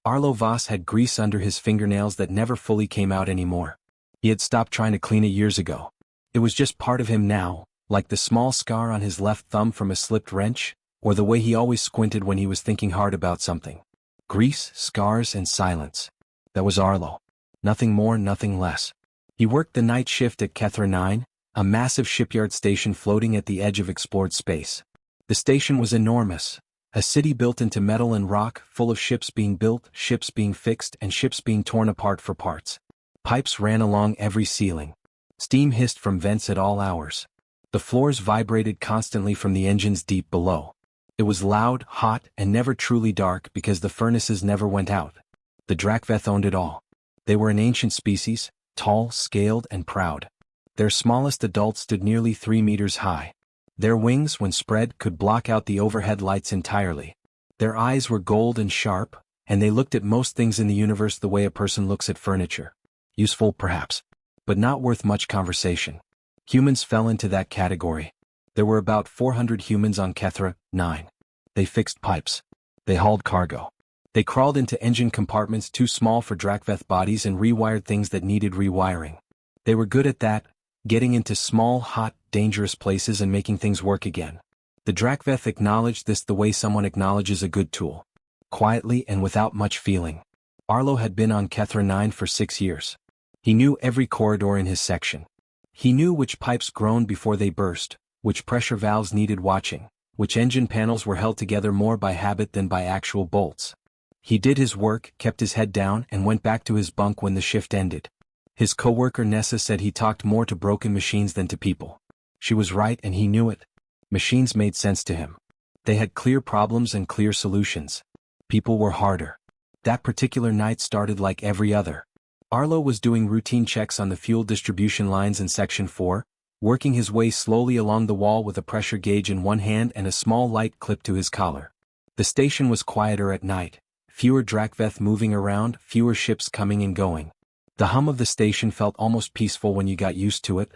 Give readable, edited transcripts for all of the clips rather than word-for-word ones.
Arlo Voss had grease under his fingernails that never fully came out anymore. He had stopped trying to clean it years ago. It was just part of him now, like the small scar on his left thumb from a slipped wrench, or the way he always squinted when he was thinking hard about something. Grease, scars, and silence. That was Arlo. Nothing more, nothing less. He worked the night shift at Kethra 9, a massive shipyard station floating at the edge of explored space. The station was enormous, a city built into metal and rock, full of ships being built, ships being fixed, and ships being torn apart for parts. Pipes ran along every ceiling. Steam hissed from vents at all hours. The floors vibrated constantly from the engines deep below. It was loud, hot, and never truly dark because the furnaces never went out. The Drakveth owned it all. They were an ancient species, tall, scaled, and proud. Their smallest adult stood nearly 3 meters high. Their wings, when spread, could block out the overhead lights entirely. Their eyes were gold and sharp, and they looked at most things in the universe the way a person looks at furniture. Useful, perhaps, but not worth much conversation. Humans fell into that category. There were about 400 humans on Kethra 9. They fixed pipes. They hauled cargo. They crawled into engine compartments too small for Drakveth bodies and rewired things that needed rewiring. They were good at that, getting into small, hot, dangerous places and making things work again. The Drakveth acknowledged this the way someone acknowledges a good tool. Quietly and without much feeling. Arlo had been on Kethra 9 for 6 years. He knew every corridor in his section. He knew which pipes groaned before they burst, which pressure valves needed watching, which engine panels were held together more by habit than by actual bolts. He did his work, kept his head down, and went back to his bunk when the shift ended. His coworker Nessa said he talked more to broken machines than to people. She was right and he knew it. Machines made sense to him. They had clear problems and clear solutions. People were harder. That particular night started like every other. Arlo was doing routine checks on the fuel distribution lines in Section 4, working his way slowly along the wall with a pressure gauge in one hand and a small light clipped to his collar. The station was quieter at night, fewer Drakveth moving around, fewer ships coming and going. The hum of the station felt almost peaceful when you got used to it.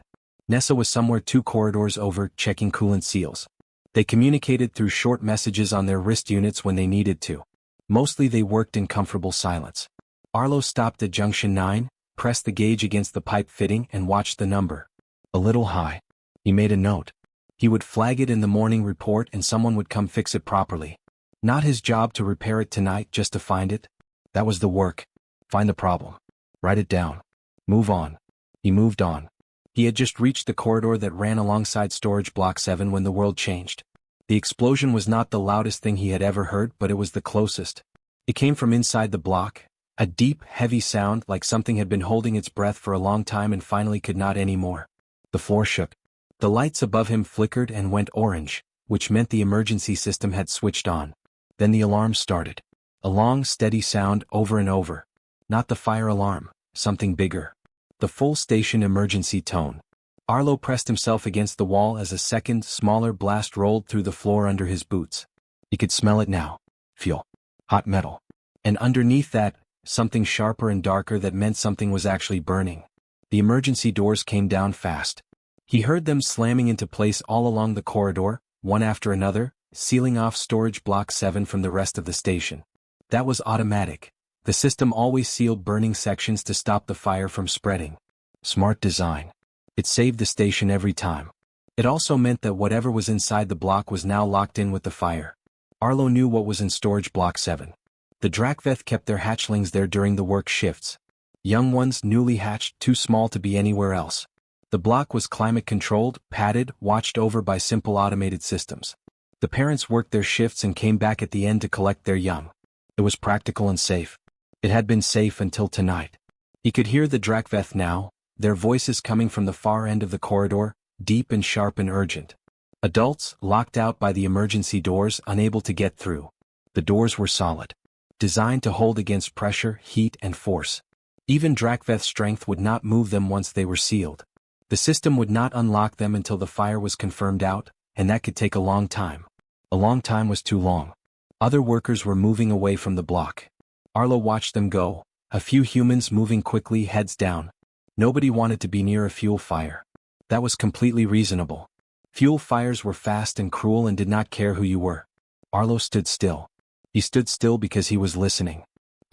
Nessa was somewhere 2 corridors over, checking coolant seals. They communicated through short messages on their wrist units when they needed to. Mostly they worked in comfortable silence. Arlo stopped at Junction 9, pressed the gauge against the pipe fitting and watched the number. A little high. He made a note. He would flag it in the morning report and someone would come fix it properly. Not his job to repair it tonight, just to find it. That was the work. Find the problem. Write it down. Move on. He moved on. He had just reached the corridor that ran alongside Storage Block 7 when the world changed. The explosion was not the loudest thing he had ever heard, but it was the closest. It came from inside the block. A deep, heavy sound like something had been holding its breath for a long time and finally could not anymore. The floor shook. The lights above him flickered and went orange, which meant the emergency system had switched on. Then the alarm started. A long, steady sound over and over. Not the fire alarm, something bigger. The full station emergency tone. Arlo pressed himself against the wall as a second, smaller blast rolled through the floor under his boots. He could smell it now. Fuel. Hot metal. And underneath that, something sharper and darker that meant something was actually burning. The emergency doors came down fast. He heard them slamming into place all along the corridor, one after another, sealing off Storage Block 7 from the rest of the station. That was automatic. The system always sealed burning sections to stop the fire from spreading. Smart design. It saved the station every time. It also meant that whatever was inside the block was now locked in with the fire. Arlo knew what was in Storage Block 7. The Drakveth kept their hatchlings there during the work shifts. Young ones, newly hatched, too small to be anywhere else. The block was climate-controlled, padded, watched over by simple automated systems. The parents worked their shifts and came back at the end to collect their young. It was practical and safe. It had been safe until tonight. He could hear the Drakveth now, their voices coming from the far end of the corridor, deep and sharp and urgent. Adults, locked out by the emergency doors, unable to get through. The doors were solid. Designed to hold against pressure, heat, and force. Even Drakveth's strength would not move them once they were sealed. The system would not unlock them until the fire was confirmed out, and that could take a long time. A long time was too long. Other workers were moving away from the block. Arlo watched them go, a few humans moving quickly, heads down. Nobody wanted to be near a fuel fire. That was completely reasonable. Fuel fires were fast and cruel and did not care who you were. Arlo stood still. He stood still because he was listening.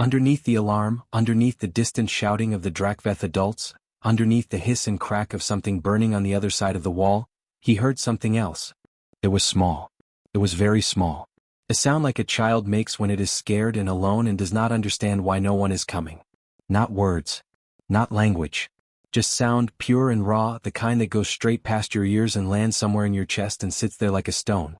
Underneath the alarm, underneath the distant shouting of the Drakveth adults, underneath the hiss and crack of something burning on the other side of the wall, he heard something else. It was small. It was very small. A sound like a child makes when it is scared and alone and does not understand why no one is coming. Not words. Not language. Just sound, pure and raw, the kind that goes straight past your ears and lands somewhere in your chest and sits there like a stone.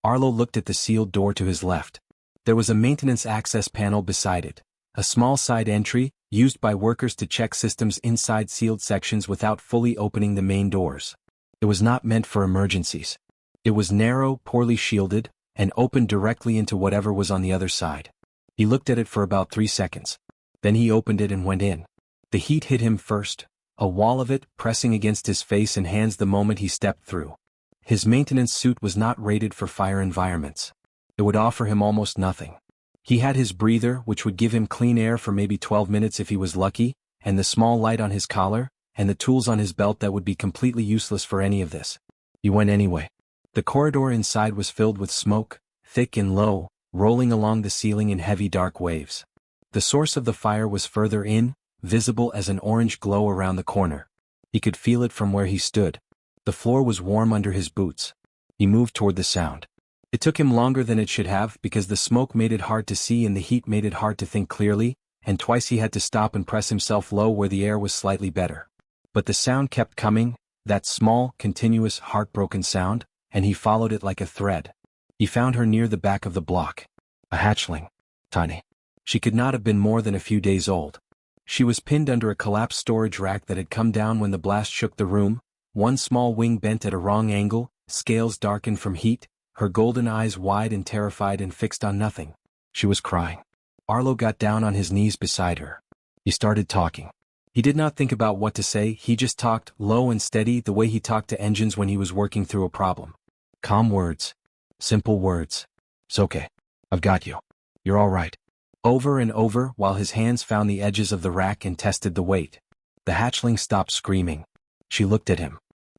Arlo looked at the sealed door to his left. There was a maintenance access panel beside it. A small side entry, used by workers to check systems inside sealed sections without fully opening the main doors. It was not meant for emergencies. It was narrow, poorly shielded, and opened directly into whatever was on the other side. He looked at it for about 3 seconds. Then he opened it and went in. The heat hit him first, a wall of it pressing against his face and hands the moment he stepped through. His maintenance suit was not rated for fire environments. It would offer him almost nothing. He had his breather, which would give him clean air for maybe 12 minutes if he was lucky, and the small light on his collar, and the tools on his belt that would be completely useless for any of this. He went anyway. The corridor inside was filled with smoke, thick and low, rolling along the ceiling in heavy dark waves. The source of the fire was further in, visible as an orange glow around the corner. He could feel it from where he stood. The floor was warm under his boots. He moved toward the sound. It took him longer than it should have because the smoke made it hard to see and the heat made it hard to think clearly, and twice he had to stop and press himself low where the air was slightly better. But the sound kept coming, that small, continuous, heartbroken sound, and he followed it like a thread. He found her near the back of the block. A hatchling. Tiny. She could not have been more than a few days old. She was pinned under a collapsed storage rack that had come down when the blast shook the room, one small wing bent at a wrong angle, scales darkened from heat, her golden eyes wide and terrified and fixed on nothing. She was crying. Arlo got down on his knees beside her. He started talking. He did not think about what to say, he just talked, low and steady, the way he talked to engines when he was working through a problem. Calm words. Simple words. It's okay. I've got you. You're all right. Over and over, while his hands found the edges of the rack and tested the weight. The hatchling stopped screaming. She looked at him.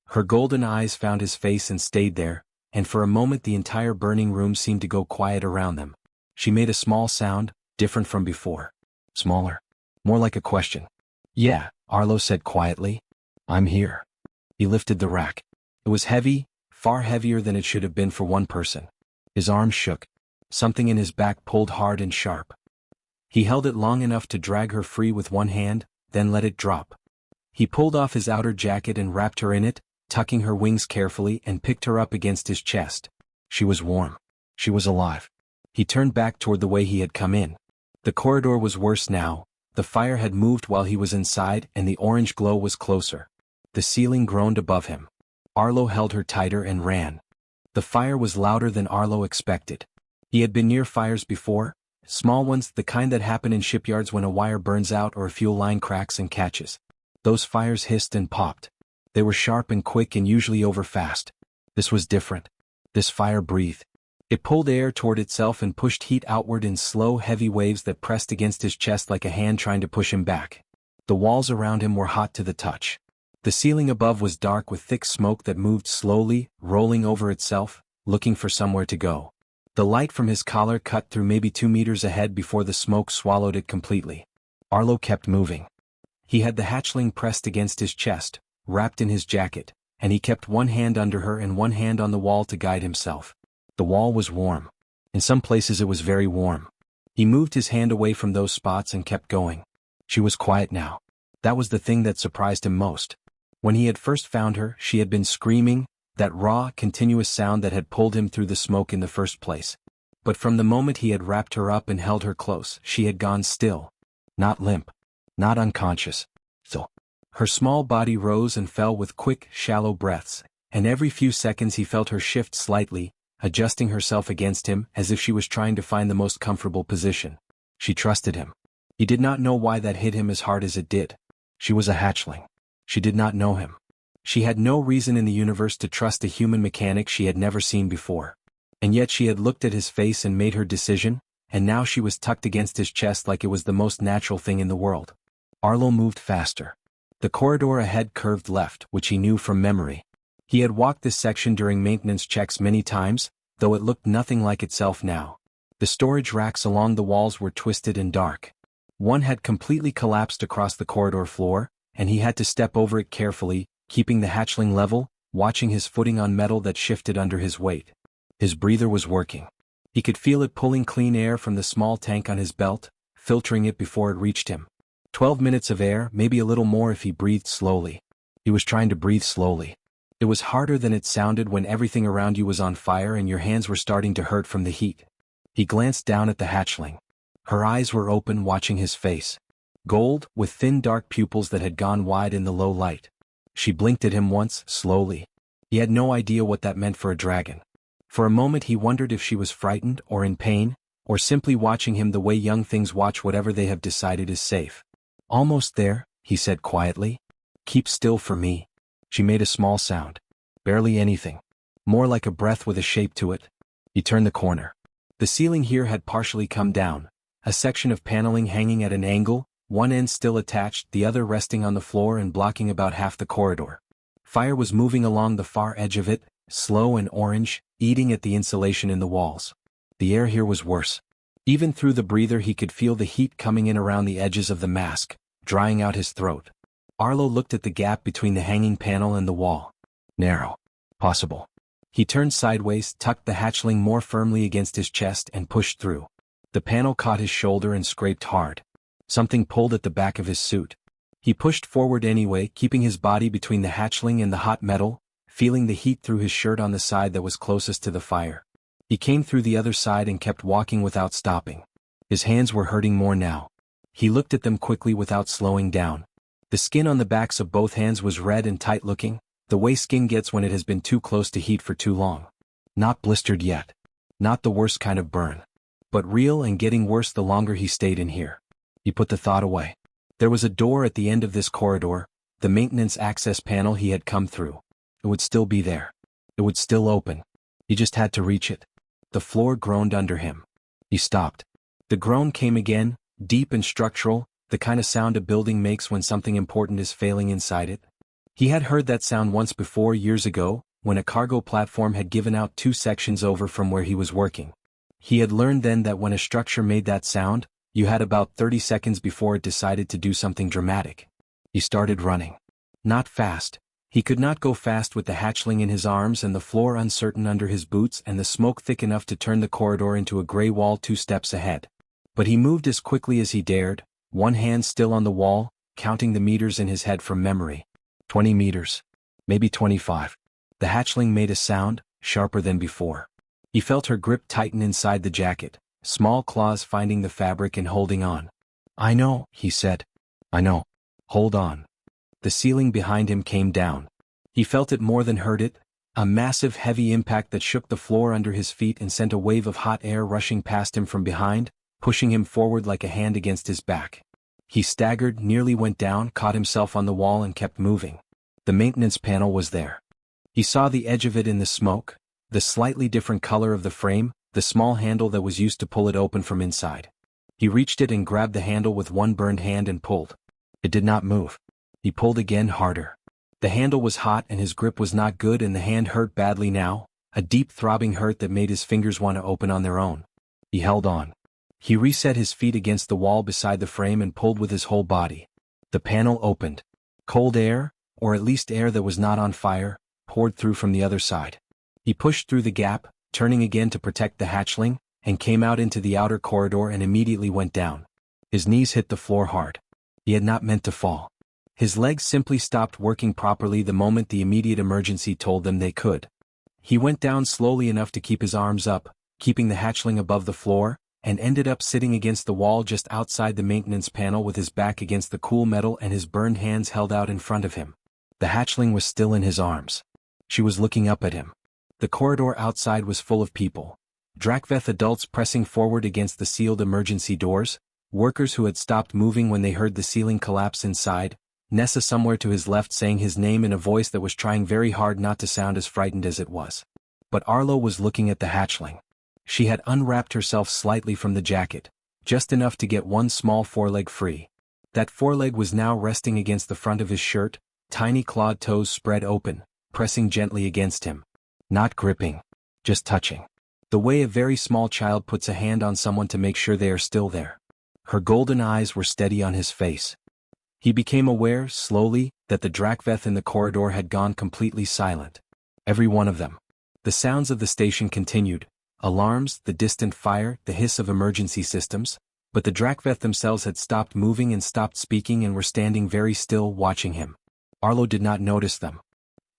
Her golden eyes found his face and stayed there, and for a moment the entire burning room seemed to go quiet around them. She made a small sound, different from before. Smaller. More like a question. Yeah, Arlo said quietly. I'm here. He lifted the rack. It was heavy, far heavier than it should have been for one person. His arms shook. Something in his back pulled hard and sharp. He held it long enough to drag her free with one hand, then let it drop. He pulled off his outer jacket and wrapped her in it, tucking her wings carefully and picked her up against his chest. She was warm. She was alive. He turned back toward the way he had come in. The corridor was worse now. The fire had moved while he was inside and the orange glow was closer. The ceiling groaned above him. Arlo held her tighter and ran. The fire was louder than Arlo expected. He had been near fires before, small ones, the kind that happen in shipyards when a wire burns out or a fuel line cracks and catches. Those fires hissed and popped. They were sharp and quick and usually over fast. This was different. This fire breathed. It pulled air toward itself and pushed heat outward in slow, heavy waves that pressed against his chest like a hand trying to push him back. The walls around him were hot to the touch. The ceiling above was dark with thick smoke that moved slowly, rolling over itself, looking for somewhere to go. The light from his collar cut through maybe 2 meters ahead before the smoke swallowed it completely. Arlo kept moving. He had the hatchling pressed against his chest, wrapped in his jacket, and he kept one hand under her and one hand on the wall to guide himself. The wall was warm. In some places it was very warm. He moved his hand away from those spots and kept going. She was quiet now. That was the thing that surprised him most. When he had first found her, she had been screaming, that raw, continuous sound that had pulled him through the smoke in the first place. But from the moment he had wrapped her up and held her close, she had gone still. Not limp. Not unconscious. So. Her small body rose and fell with quick, shallow breaths, and every few seconds he felt her shift slightly, adjusting herself against him as if she was trying to find the most comfortable position. She trusted him. He did not know why that hit him as hard as it did. She was a hatchling. She did not know him. She had no reason in the universe to trust a human mechanic she had never seen before. And yet she had looked at his face and made her decision, and now she was tucked against his chest like it was the most natural thing in the world. Arlo moved faster. The corridor ahead curved left, which he knew from memory. He had walked this section during maintenance checks many times, though it looked nothing like itself now. The storage racks along the walls were twisted and dark. One had completely collapsed across the corridor floor, and he had to step over it carefully, keeping the hatchling level, watching his footing on metal that shifted under his weight. His breather was working. He could feel it pulling clean air from the small tank on his belt, filtering it before it reached him. 12 minutes of air, maybe a little more if he breathed slowly. He was trying to breathe slowly. It was harder than it sounded when everything around you was on fire and your hands were starting to hurt from the heat. He glanced down at the hatchling. Her eyes were open, watching his face. Gold, with thin dark pupils that had gone wide in the low light. She blinked at him once, slowly. He had no idea what that meant for a dragon. For a moment he wondered if she was frightened or in pain, or simply watching him the way young things watch whatever they have decided is safe. "Almost there," he said quietly. "Keep still for me." She made a small sound. Barely anything. More like a breath with a shape to it. He turned the corner. The ceiling here had partially come down, a section of paneling hanging at an angle, one end still attached, the other resting on the floor and blocking about half the corridor. Fire was moving along the far edge of it, slow and orange, eating at the insulation in the walls. The air here was worse. Even through the breather he could feel the heat coming in around the edges of the mask, drying out his throat. Arlo looked at the gap between the hanging panel and the wall. Narrow. Possible. He turned sideways, tucked the hatchling more firmly against his chest and pushed through. The panel caught his shoulder and scraped hard. Something pulled at the back of his suit. He pushed forward anyway, keeping his body between the hatchling and the hot metal, feeling the heat through his shirt on the side that was closest to the fire. He came through the other side and kept walking without stopping. His hands were hurting more now. He looked at them quickly without slowing down. The skin on the backs of both hands was red and tight-looking, the way skin gets when it has been too close to heat for too long. Not blistered yet. Not the worst kind of burn. But real and getting worse the longer he stayed in here. He put the thought away. There was a door at the end of this corridor, the maintenance access panel he had come through. It would still be there. It would still open. He just had to reach it. The floor groaned under him. He stopped. The groan came again, deep and structural, the kind of sound a building makes when something important is failing inside it. He had heard that sound once before, years ago, when a cargo platform had given out 2 sections over from where he was working. He had learned then that when a structure made that sound, you had about 30 seconds before it decided to do something dramatic. He started running. Not fast. He could not go fast with the hatchling in his arms and the floor uncertain under his boots and the smoke thick enough to turn the corridor into a gray wall 2 steps ahead. But he moved as quickly as he dared, one hand still on the wall, counting the meters in his head from memory. 20 meters. Maybe 25. The hatchling made a sound, sharper than before. He felt her grip tighten inside the jacket, small claws finding the fabric and holding on. "I know," he said. "I know. Hold on." The ceiling behind him came down. He felt it more than heard it, a massive heavy impact that shook the floor under his feet and sent a wave of hot air rushing past him from behind, pushing him forward like a hand against his back. He staggered, nearly went down, caught himself on the wall and kept moving. The maintenance panel was there. He saw the edge of it in the smoke, the slightly different color of the frame, the small handle that was used to pull it open from inside. He reached it and grabbed the handle with one burned hand and pulled. It did not move. He pulled again, harder. The handle was hot and his grip was not good and the hand hurt badly now, a deep throbbing hurt that made his fingers want to open on their own. He held on. He reset his feet against the wall beside the frame and pulled with his whole body. The panel opened. Cold air, or at least air that was not on fire, poured through from the other side. He pushed through the gap, turning again to protect the hatchling, and came out into the outer corridor and immediately went down. His knees hit the floor hard. He had not meant to fall. His legs simply stopped working properly the moment the immediate emergency told them they could. He went down slowly enough to keep his arms up, keeping the hatchling above the floor, and ended up sitting against the wall just outside the maintenance panel with his back against the cool metal and his burned hands held out in front of him. The hatchling was still in his arms. She was looking up at him. The corridor outside was full of people. Drakveth adults pressing forward against the sealed emergency doors, workers who had stopped moving when they heard the ceiling collapse inside, Nessa somewhere to his left saying his name in a voice that was trying very hard not to sound as frightened as it was. But Arlo was looking at the hatchling. She had unwrapped herself slightly from the jacket, just enough to get one small foreleg free. That foreleg was now resting against the front of his shirt, tiny clawed toes spread open, pressing gently against him. Not gripping. Just touching. The way a very small child puts a hand on someone to make sure they are still there. Her golden eyes were steady on his face. He became aware, slowly, that the Drakveth in the corridor had gone completely silent. Every one of them. The sounds of the station continued. Alarms, the distant fire, the hiss of emergency systems. But the Drakveth themselves had stopped moving and stopped speaking and were standing very still, watching him. Arlo did not notice them.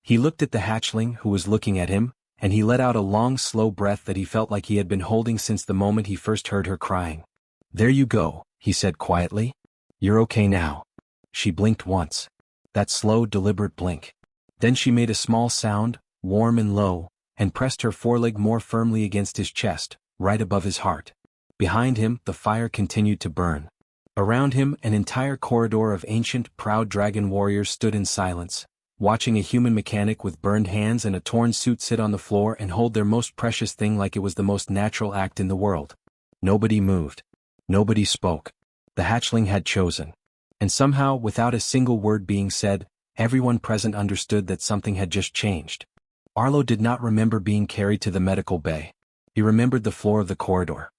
He looked at the hatchling who was looking at him, and he let out a long, slow breath that he felt like he had been holding since the moment he first heard her crying. "There you go," he said quietly. "You're okay now." She blinked once. That slow, deliberate blink. Then she made a small sound, warm and low, and pressed her foreleg more firmly against his chest, right above his heart. Behind him, the fire continued to burn. Around him, an entire corridor of ancient, proud dragon warriors stood in silence, watching a human mechanic with burned hands and a torn suit sit on the floor and hold their most precious thing like it was the most natural act in the world. Nobody moved. Nobody spoke. The hatchling had chosen. And somehow, without a single word being said, everyone present understood that something had just changed. Arlo did not remember being carried to the medical bay. He remembered the floor of the corridor.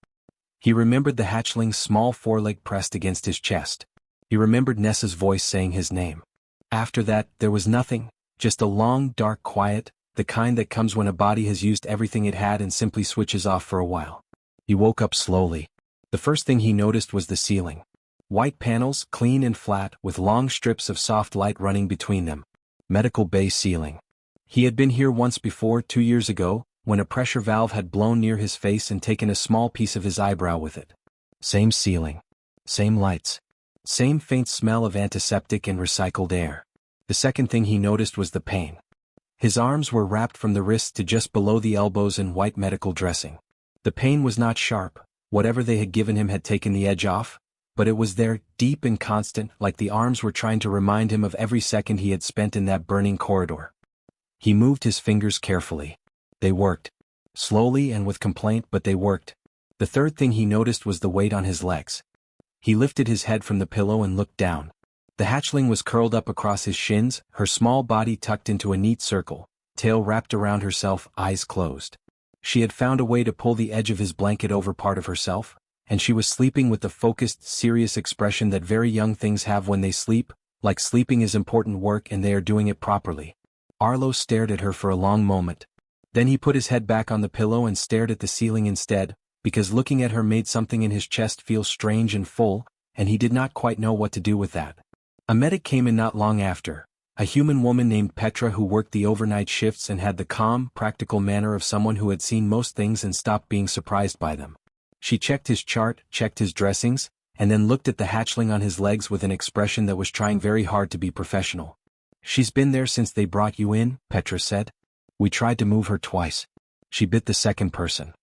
He remembered the hatchling's small foreleg pressed against his chest. He remembered Nessa's voice saying his name. After that, there was nothing, just a long, dark quiet, the kind that comes when a body has used everything it had and simply switches off for a while. He woke up slowly. The first thing he noticed was the ceiling. White panels, clean and flat, with long strips of soft light running between them. Medical bay ceiling. He had been here once before, 2 years ago, when a pressure valve had blown near his face and taken a small piece of his eyebrow with it. Same ceiling. Same lights. Same faint smell of antiseptic and recycled air. The second thing he noticed was the pain. His arms were wrapped from the wrists to just below the elbows in white medical dressing. The pain was not sharp, whatever they had given him had taken the edge off, but it was there, deep and constant, like the arms were trying to remind him of every second he had spent in that burning corridor. He moved his fingers carefully. They worked. Slowly and with complaint, but they worked. The third thing he noticed was the weight on his legs. He lifted his head from the pillow and looked down. The hatchling was curled up across his shins, her small body tucked into a neat circle, tail wrapped around herself, eyes closed. She had found a way to pull the edge of his blanket over part of herself, and she was sleeping with the focused, serious expression that very young things have when they sleep, like sleeping is important work and they are doing it properly. Arlo stared at her for a long moment. Then he put his head back on the pillow and stared at the ceiling instead, because looking at her made something in his chest feel strange and full, and he did not quite know what to do with that. A medic came in not long after, a human woman named Petra who worked the overnight shifts and had the calm, practical manner of someone who had seen most things and stopped being surprised by them. She checked his chart, checked his dressings, and then looked at the hatchling on his legs with an expression that was trying very hard to be professional. "She's been there since they brought you in," Petra said. "We tried to move her twice." She bit the second person.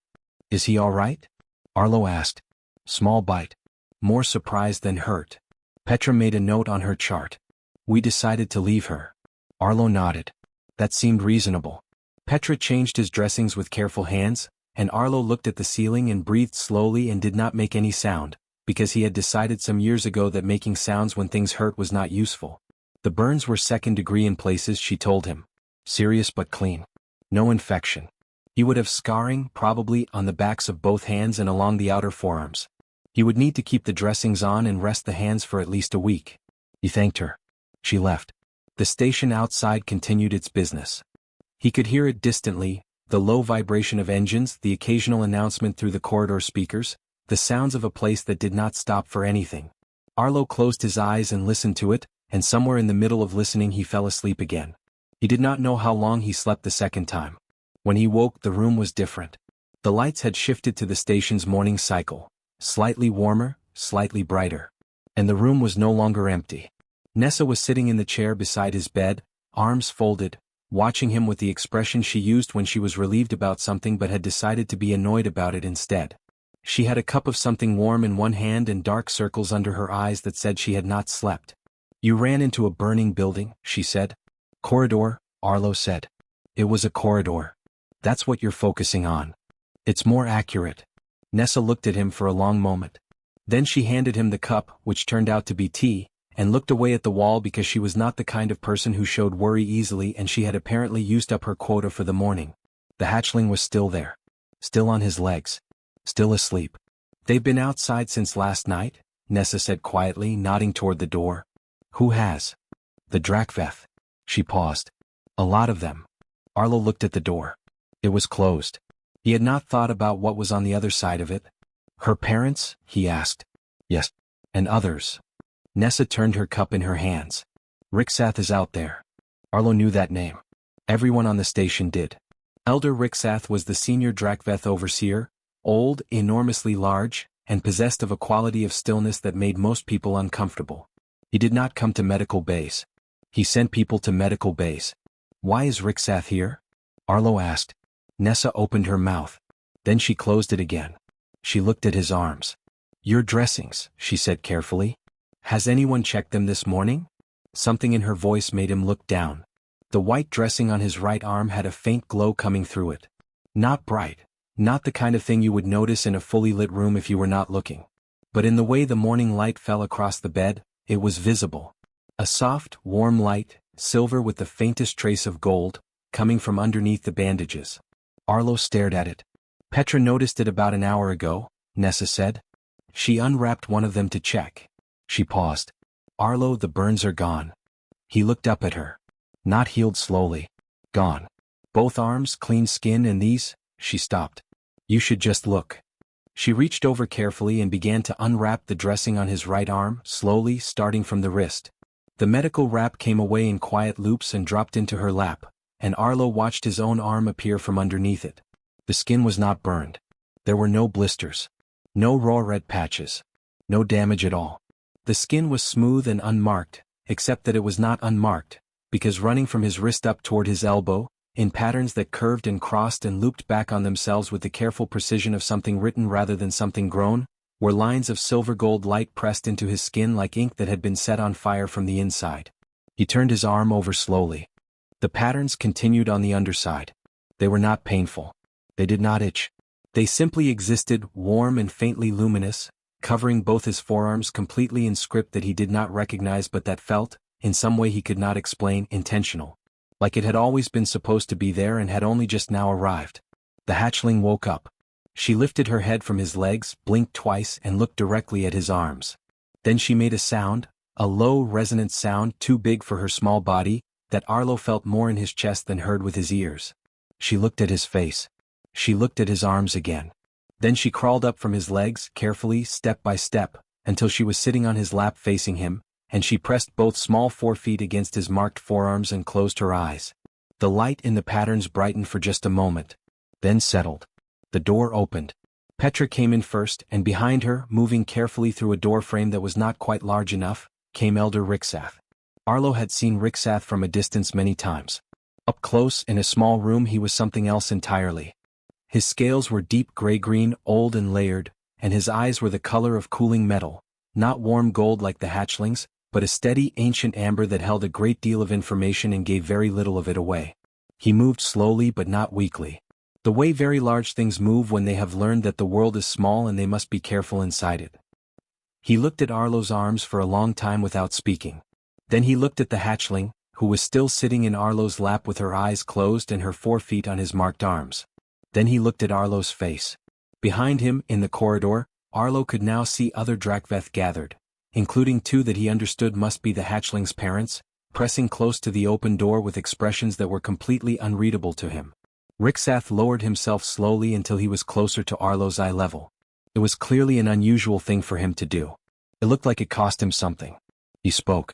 "Is he all right?" Arlo asked. Small bite. More surprised than hurt. Petra made a note on her chart. "We decided to leave her." Arlo nodded. That seemed reasonable. Petra changed his dressings with careful hands, and Arlo looked at the ceiling and breathed slowly and did not make any sound, because he had decided some years ago that making sounds when things hurt was not useful. The burns were second degree in places, she told him. Serious but clean. No infection. He would have scarring, probably, on the backs of both hands and along the outer forearms. He would need to keep the dressings on and rest the hands for at least a week. He thanked her. She left. The station outside continued its business. He could hear it distantly, the low vibration of engines, the occasional announcement through the corridor speakers, the sounds of a place that did not stop for anything. Arlo closed his eyes and listened to it, and somewhere in the middle of listening he fell asleep again. He did not know how long he slept the second time. When he woke, the room was different. The lights had shifted to the station's morning cycle, slightly warmer, slightly brighter. And the room was no longer empty. Nessa was sitting in the chair beside his bed, arms folded, watching him with the expression she used when she was relieved about something but had decided to be annoyed about it instead. She had a cup of something warm in one hand and dark circles under her eyes that said she had not slept. "You ran into a burning building," she said. "Corridor," Arlo said. "It was a corridor. That's what you're focusing on. It's more accurate." Nessa looked at him for a long moment. Then she handed him the cup, which turned out to be tea, and looked away at the wall because she was not the kind of person who showed worry easily and she had apparently used up her quota for the morning. The hatchling was still there. Still on his legs. Still asleep. "They've been outside since last night?" Nessa said quietly, nodding toward the door. Who has? The Drakveth. She paused. A lot of them. Arlo looked at the door. It was closed. He had not thought about what was on the other side of it. Her parents? He asked. Yes. And others. Nessa turned her cup in her hands. Rixath is out there. Arlo knew that name. Everyone on the station did. Elder Rixath was the senior Drakveth overseer, old, enormously large, and possessed of a quality of stillness that made most people uncomfortable. He did not come to medical bays. He sent people to medical bays. Why is Rixath here? Arlo asked. Nessa opened her mouth. Then she closed it again. She looked at his arms. Your dressings, she said carefully. Has anyone checked them this morning? Something in her voice made him look down. The white dressing on his right arm had a faint glow coming through it. Not bright, not the kind of thing you would notice in a fully lit room if you were not looking. But in the way the morning light fell across the bed, it was visible. A soft, warm light, silver with the faintest trace of gold, coming from underneath the bandages. Arlo stared at it. Petra noticed it about an hour ago, Nessa said. She unwrapped one of them to check. She paused. Arlo, the burns are gone. He looked up at her. Not healed slowly. Gone. Both arms, clean skin, and these, she stopped. You should just look. She reached over carefully and began to unwrap the dressing on his right arm, slowly, starting from the wrist. The medical wrap came away in quiet loops and dropped into her lap, and Arlo watched his own arm appear from underneath it. The skin was not burned. There were no blisters. No raw red patches. No damage at all. The skin was smooth and unmarked, except that it was not unmarked, because running from his wrist up toward his elbow, in patterns that curved and crossed and looped back on themselves with the careful precision of something written rather than something grown, were lines of silver gold light pressed into his skin like ink that had been set on fire from the inside. He turned his arm over slowly. The patterns continued on the underside. They were not painful. They did not itch. They simply existed, warm and faintly luminous, covering both his forearms completely in script that he did not recognize but that felt, in some way he could not explain, intentional. Like it had always been supposed to be there and had only just now arrived. The hatchling woke up. She lifted her head from his legs, blinked twice, and looked directly at his arms. Then she made a sound, a low, resonant sound too big for her small body, that Arlo felt more in his chest than heard with his ears. She looked at his face. She looked at his arms again. Then she crawled up from his legs, carefully, step by step, until she was sitting on his lap facing him, and she pressed both small forefeet against his marked forearms and closed her eyes. The light in the patterns brightened for just a moment, then settled. The door opened. Petra came in first, and behind her, moving carefully through a door frame that was not quite large enough, came Elder Rixath. Arlo had seen Rixath from a distance many times. Up close, in a small room, he was something else entirely. His scales were deep gray-green, old and layered, and his eyes were the color of cooling metal, not warm gold like the hatchlings, but a steady, ancient amber that held a great deal of information and gave very little of it away. He moved slowly but not weakly. The way very large things move when they have learned that the world is small and they must be careful inside it. He looked at Arlo's arms for a long time without speaking. Then he looked at the hatchling, who was still sitting in Arlo's lap with her eyes closed and her forefeet on his marked arms. Then he looked at Arlo's face. Behind him, in the corridor, Arlo could now see other Drakveth gathered, including two that he understood must be the hatchling's parents, pressing close to the open door with expressions that were completely unreadable to him. Rixath lowered himself slowly until he was closer to Arlo's eye level. It was clearly an unusual thing for him to do. It looked like it cost him something. He spoke.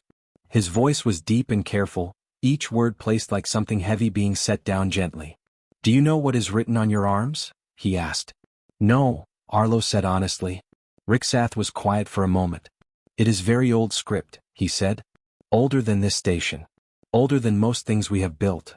His voice was deep and careful, each word placed like something heavy being set down gently. Do you know what is written on your arms? He asked. No, Arlo said honestly. Rixath was quiet for a moment. It is very old script, he said. Older than this station. Older than most things we have built.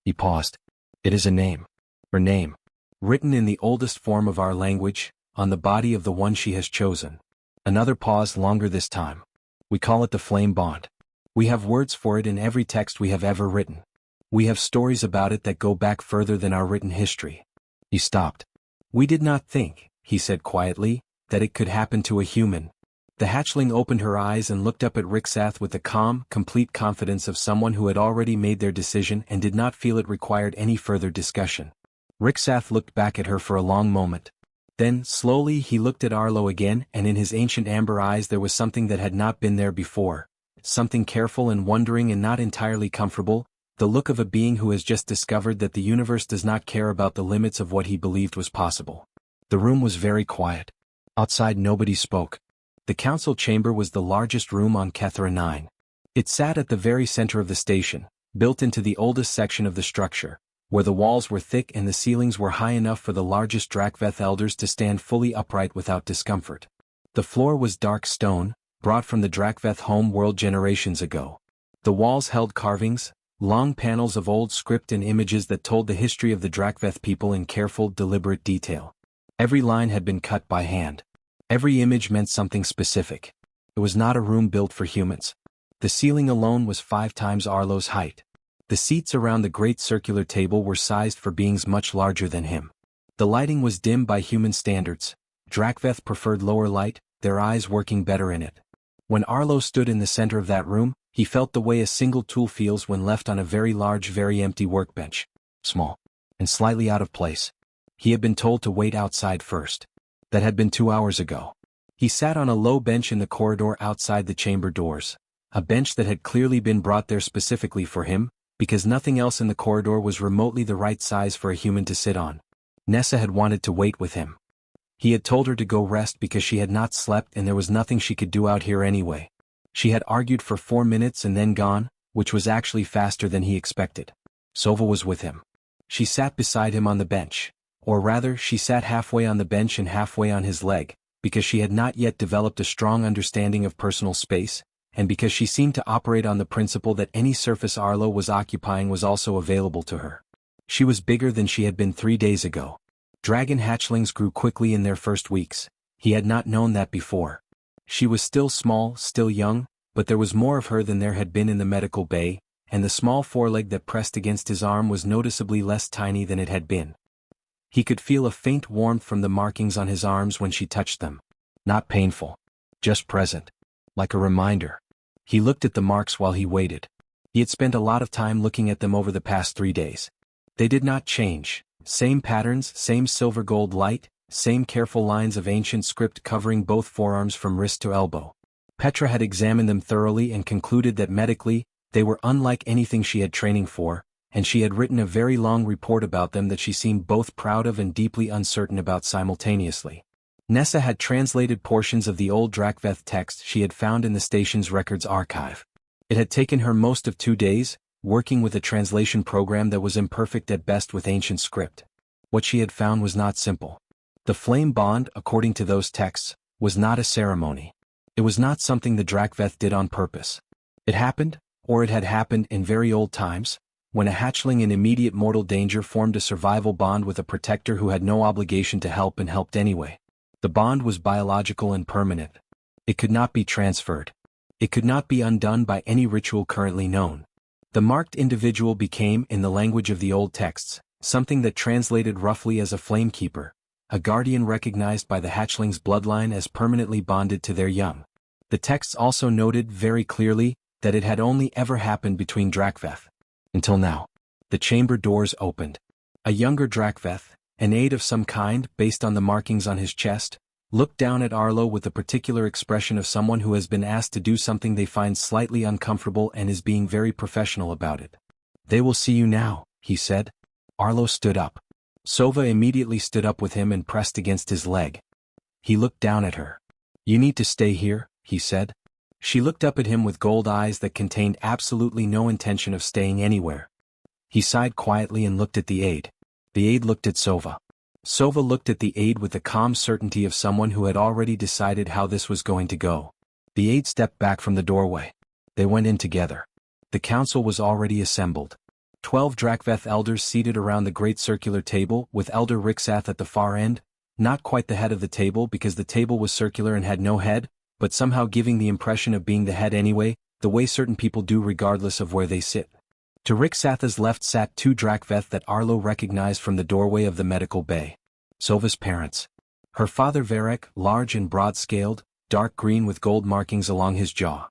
He paused. It is a name. Her name. Written in the oldest form of our language, on the body of the one she has chosen. Another pause, longer this time. We call it the flame bond. We have words for it in every text we have ever written. We have stories about it that go back further than our written history. He stopped. We did not think, he said quietly, that it could happen to a human. The hatchling opened her eyes and looked up at Rixath with the calm, complete confidence of someone who had already made their decision and did not feel it required any further discussion. Rixath looked back at her for a long moment. Then, slowly he looked at Arlo again, and in his ancient amber eyes there was something that had not been there before. Something careful and wondering and not entirely comfortable, the look of a being who has just discovered that the universe does not care about the limits of what he believed was possible. The room was very quiet. Outside nobody spoke. The council chamber was the largest room on Kethra 9. It sat at the very center of the station, built into the oldest section of the structure, where the walls were thick and the ceilings were high enough for the largest Drakveth elders to stand fully upright without discomfort. The floor was dark stone, brought from the Drakveth home world generations ago. The walls held carvings, long panels of old script and images that told the history of the Drakveth people in careful, deliberate detail. Every line had been cut by hand. Every image meant something specific. It was not a room built for humans. The ceiling alone was 5 times Arlo's height. The seats around the great circular table were sized for beings much larger than him. The lighting was dim by human standards. Drakveth preferred lower light, their eyes working better in it. When Arlo stood in the center of that room, he felt the way a single tool feels when left on a very large, very empty workbench. Small. And slightly out of place. He had been told to wait outside first. That had been 2 hours ago. He sat on a low bench in the corridor outside the chamber doors. A bench that had clearly been brought there specifically for him, because nothing else in the corridor was remotely the right size for a human to sit on. Nessa had wanted to wait with him. He had told her to go rest because she had not slept and there was nothing she could do out here anyway. She had argued for 4 minutes and then gone, which was actually faster than he expected. Sova was with him. She sat beside him on the bench. Or rather, she sat halfway on the bench and halfway on his leg, because she had not yet developed a strong understanding of personal space, and because she seemed to operate on the principle that any surface Arlo was occupying was also available to her. She was bigger than she had been 3 days ago. Dragon hatchlings grew quickly in their first weeks. He had not known that before. She was still small, still young, but there was more of her than there had been in the medical bay, and the small foreleg that pressed against his arm was noticeably less tiny than it had been. He could feel a faint warmth from the markings on his arms when she touched them. Not painful. Just present. Like a reminder. He looked at the marks while he waited. He had spent a lot of time looking at them over the past 3 days. They did not change. Same patterns, same silver gold light, same careful lines of ancient script covering both forearms from wrist to elbow. Petra had examined them thoroughly and concluded that medically, they were unlike anything she had training for, and she had written a very long report about them that she seemed both proud of and deeply uncertain about simultaneously. Nessa had translated portions of the old Drakveth text she had found in the station's records archive. It had taken her most of 2 days, working with a translation program that was imperfect at best with ancient script. What she had found was not simple. The flame bond, according to those texts, was not a ceremony. It was not something the Drakveth did on purpose. It happened, or it had happened in very old times, when a hatchling in immediate mortal danger formed a survival bond with a protector who had no obligation to help and helped anyway. The bond was biological and permanent. It could not be transferred. It could not be undone by any ritual currently known. The marked individual became, in the language of the old texts, something that translated roughly as a flamekeeper, a guardian recognized by the hatchling's bloodline as permanently bonded to their young. The texts also noted very clearly that it had only ever happened between Drakveth. Until now. The chamber doors opened. A younger Drakveth, an aide of some kind based on the markings on his chest, looked down at Arlo with the particular expression of someone who has been asked to do something they find slightly uncomfortable and is being very professional about it. "They will see you now," he said. Arlo stood up. Sova immediately stood up with him and pressed against his leg. He looked down at her. "You need to stay here," he said. She looked up at him with gold eyes that contained absolutely no intention of staying anywhere. He sighed quietly and looked at the aide. The aide looked at Sova. Sova looked at the aide with the calm certainty of someone who had already decided how this was going to go. The aide stepped back from the doorway. They went in together. The council was already assembled. 12 Drakveth elders seated around the great circular table, with Elder Rixath at the far end, not quite the head of the table because the table was circular and had no head, but somehow giving the impression of being the head anyway, the way certain people do regardless of where they sit. To Rixath's left sat 2 Drakveth that Arlo recognized from the doorway of the medical bay. Sova's parents. Her father Varek, large and broad-scaled, dark green with gold markings along his jaw.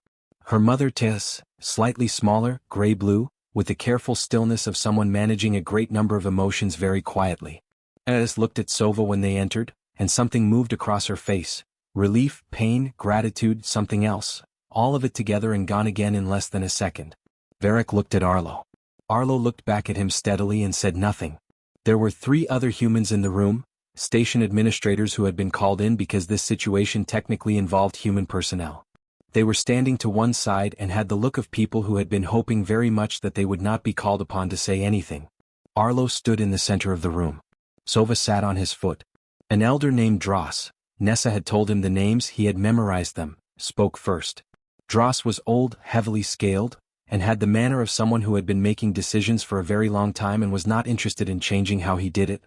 Her mother Tess, slightly smaller, gray-blue, with the careful stillness of someone managing a great number of emotions very quietly. As looked at Sova when they entered, and something moved across her face. Relief, pain, gratitude, something else. All of it together and gone again in less than a second. Varric looked at Arlo. Arlo looked back at him steadily and said nothing. There were 3 other humans in the room, station administrators who had been called in because this situation technically involved human personnel. They were standing to one side and had the look of people who had been hoping very much that they would not be called upon to say anything. Arlo stood in the center of the room. Sova sat on his foot. An elder named Dross, Nessa had told him the names, he had memorized them, spoke first. Dross was old, heavily scaled, and had the manner of someone who had been making decisions for a very long time and was not interested in changing how he did it.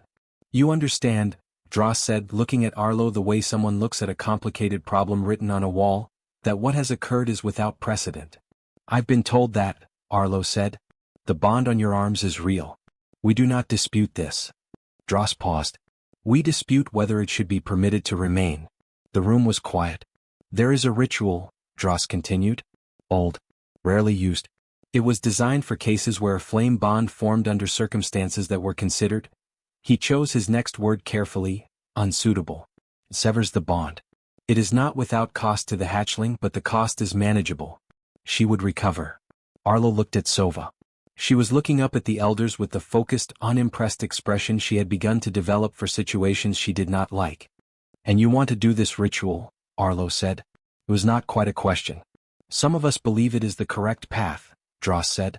You understand, Dross said, looking at Arlo the way someone looks at a complicated problem written on a wall, that what has occurred is without precedent. I've been told that, Arlo said. The bond on your arms is real. We do not dispute this. Dross paused. We dispute whether it should be permitted to remain. The room was quiet. There is a ritual, Dross continued. Old. Rarely used. It was designed for cases where a flame bond formed under circumstances that were considered. He chose his next word carefully, unsuitable. Severs the bond. It is not without cost to the hatchling, but the cost is manageable. She would recover. Arlo looked at Sova. She was looking up at the elders with the focused, unimpressed expression she had begun to develop for situations she did not like. And you want to do this ritual, Arlo said. It was not quite a question. Some of us believe it is the correct path, Dross said.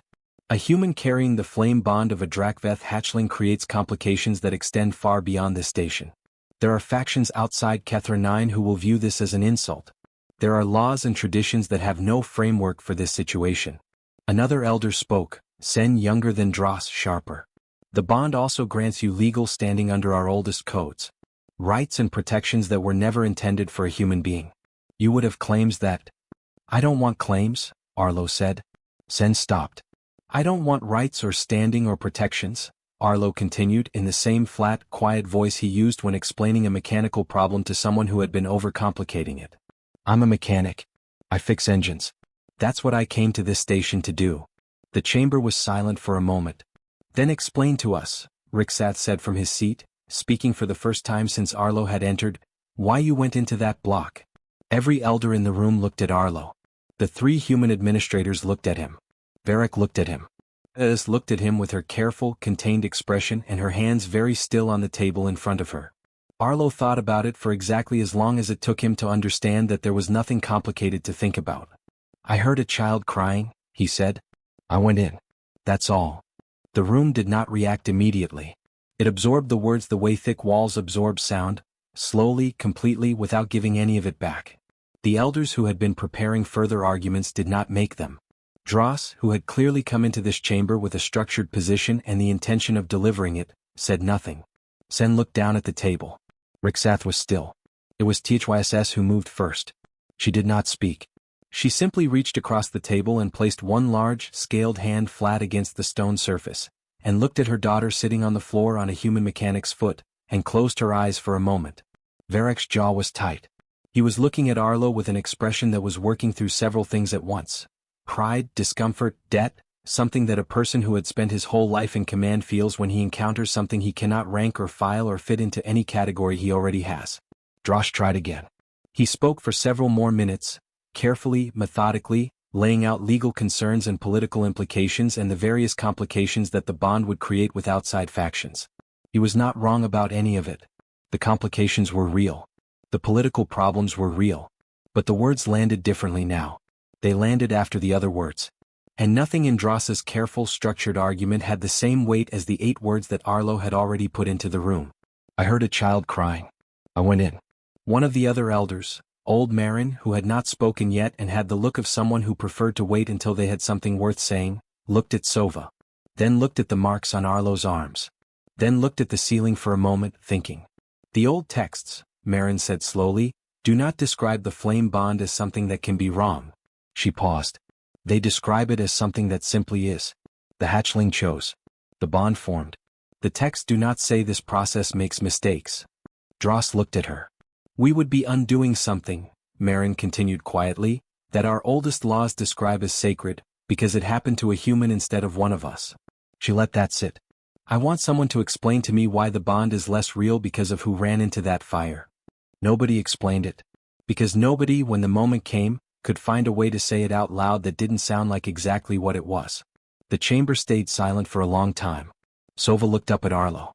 A human carrying the flame bond of a Drakveth hatchling creates complications that extend far beyond this station. There are factions outside Kethra 9 who will view this as an insult. There are laws and traditions that have no framework for this situation. Another elder spoke, Sen younger than Dross, sharper. The bond also grants you legal standing under our oldest codes. Rights and protections that were never intended for a human being. You would have claims that. I don't want claims, Arlo said. Sen stopped. I don't want rights or standing or protections, Arlo continued in the same flat, quiet voice he used when explaining a mechanical problem to someone who had been overcomplicating it. I'm a mechanic. I fix engines. That's what I came to this station to do. The chamber was silent for a moment. Then explain to us, Rixath said from his seat, speaking for the first time since Arlo had entered, why you went into that block. Every elder in the room looked at Arlo. The 3 human administrators looked at him. Varric looked at him. Alice looked at him with her careful, contained expression and her hands very still on the table in front of her. Arlo thought about it for exactly as long as it took him to understand that there was nothing complicated to think about. I heard a child crying, he said. I went in. That's all. The room did not react immediately. It absorbed the words the way thick walls absorb sound, slowly, completely, without giving any of it back. The elders who had been preparing further arguments did not make them. Dross, who had clearly come into this chamber with a structured position and the intention of delivering it, said nothing. Sen looked down at the table. Rixath was still. It was THYSS who moved first. She did not speak. She simply reached across the table and placed one large, scaled hand flat against the stone surface, and looked at her daughter sitting on the floor on a human mechanic's foot, and closed her eyes for a moment. Varric's jaw was tight. He was looking at Arlo with an expression that was working through several things at once. Pride, discomfort, debt, something that a person who had spent his whole life in command feels when he encounters something he cannot rank or file or fit into any category he already has. Dross tried again. He spoke for several more minutes, carefully, methodically, laying out legal concerns and political implications and the various complications that the bond would create with outside factions. He was not wrong about any of it. The complications were real. The political problems were real. But the words landed differently now. They landed after the other words. And nothing in Dross's careful, structured argument had the same weight as the 8 words that Arlo had already put into the room. I heard a child crying. I went in. One of the other elders, old Marin, who had not spoken yet and had the look of someone who preferred to wait until they had something worth saying, looked at Sova. Then looked at the marks on Arlo's arms. Then looked at the ceiling for a moment, thinking. The old texts, Marin said slowly, do not describe the flame bond as something that can be wrong. She paused. They describe it as something that simply is. The hatchling chose. The bond formed. The texts do not say this process makes mistakes. Dross looked at her. We would be undoing something, Marin continued quietly, that our oldest laws describe as sacred, because it happened to a human instead of one of us. She let that sit. I want someone to explain to me why the bond is less real because of who ran into that fire. Nobody explained it. Because nobody, when the moment came, could find a way to say it out loud that didn't sound like exactly what it was. The chamber stayed silent for a long time. Sova looked up at Arlo.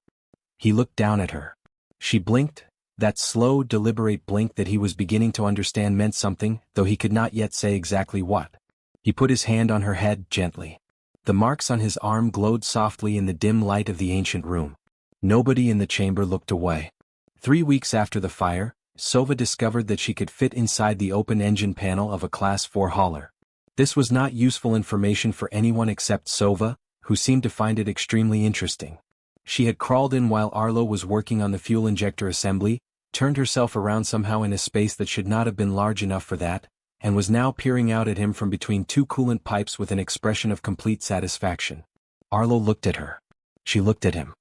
He looked down at her. She blinked. That slow, deliberate blink that he was beginning to understand meant something, though he could not yet say exactly what. He put his hand on her head gently. The marks on his arm glowed softly in the dim light of the ancient room. Nobody in the chamber looked away. 3 weeks after the fire, Sova discovered that she could fit inside the open engine panel of a Class 4 hauler. This was not useful information for anyone except Sova, who seemed to find it extremely interesting. She had crawled in while Arlo was working on the fuel injector assembly, turned herself around somehow in a space that should not have been large enough for that, and was now peering out at him from between two coolant pipes with an expression of complete satisfaction. Arlo looked at her. She looked at him.